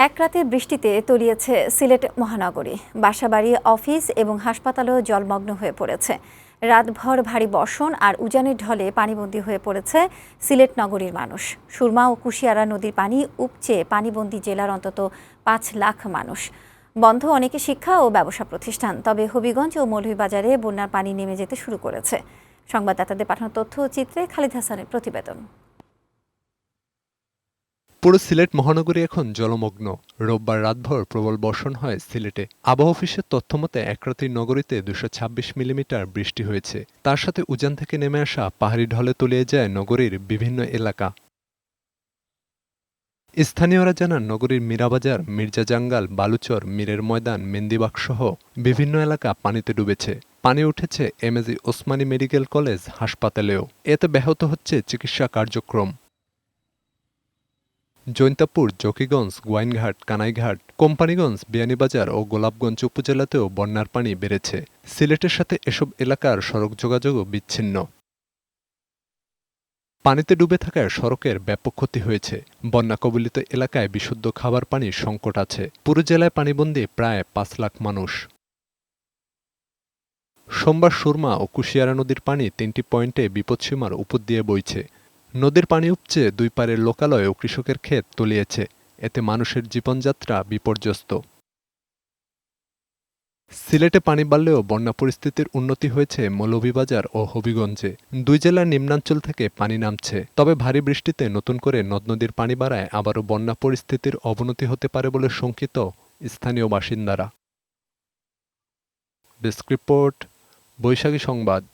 এক রাতের বৃষ্টিতে তলিয়েছে সিলেট মহানগরী। বাসাবাড়ি, অফিস এবং হাসপাতালও জলমগ্ন হয়ে পড়েছে। রাতভর ভারী বর্ষণ আর উজানের ঢলে পানিবন্দী হয়ে পড়েছে সিলেট নগরীর মানুষ। সুরমা ও কুশিয়ারা নদীর পানি উপচে পানিবন্দী জেলার অন্তত ৫ লাখ মানুষ। বন্ধ অনেকে শিক্ষা ও ব্যবসা প্রতিষ্ঠান। তবে হবিগঞ্জ ও মৌলভীবাজারে বন্যার পানি নেমে যেতে শুরু করেছে। সংবাদদাতাদের পাঠানো তথ্য ও চিত্রে খালিদ হাসানের প্রতিবেদন। পুরো সিলেট মহানগরী এখন জলমগ্ন। রোববার রাতভর প্রবল বর্ষণ হয় সিলেটে। আবহাওয়া অফিসের তথ্যমতে এক রাতেই নগরীতে ২২৬ মিলিমিটার বৃষ্টি হয়েছে। তার সাথে উজান থেকে নেমে আসা পাহাড়ি ঢলে তলিয়ে যায় নগরীর বিভিন্ন এলাকা। স্থানীয়রা জানান, নগরীর মীরাবাজার, মির্জাজাঙ্গাল, বালুচর, মীরের ময়দান, মেন্দিবাগসহ বিভিন্ন এলাকা পানিতে ডুবেছে। পানি উঠেছে এমএজি ওসমানী মেডিকেল কলেজ হাসপাতালেও। এতে ব্যাহত হচ্ছে চিকিৎসা কার্যক্রম। জৈন্তাপুর, জকিগঞ্জ, গোয়াইনঘাট, কানাইঘাট, কোম্পানিগঞ্জ, বিয়ানীবাজার ও গোলাপগঞ্জ উপজেলাতেও বন্যার পানি বেড়েছে। সিলেটের সাথে এসব এলাকার সড়ক যোগাযোগও বিচ্ছিন্ন। পানিতে ডুবে থাকায় সড়কের ব্যাপক ক্ষতি হয়েছে। বন্যা কবলিত এলাকায় বিশুদ্ধ খাবার পানির সংকট আছে। পুরো জেলায় পানিবন্দী প্রায় ৫ লাখ মানুষ। সোমবার সুরমা ও কুশিয়ারা নদীর পানি ৩টি পয়েন্টে বিপদসীমার উপর দিয়ে বইছে। নদীর পানি উপচে দুই পারের লোকালয় ও কৃষকের ক্ষেত তলিয়েছে। এতে মানুষের জীবনযাত্রা বিপর্যস্ত। সিলেটে পানি বাড়লেও বন্যা পরিস্থিতির উন্নতি হয়েছে মৌলভীবাজার ও হবিগঞ্জে। দুই জেলার নিম্নাঞ্চল থেকে পানি নামছে। তবে ভারী বৃষ্টিতে নতুন করে নদ-নদীর পানি বাড়ায় আবারও বন্যা পরিস্থিতির অবনতি হতে পারে বলে শঙ্কিত স্থানীয় বাসিন্দারা। ডেস্ক রিপোর্ট, বৈশাখী সংবাদ।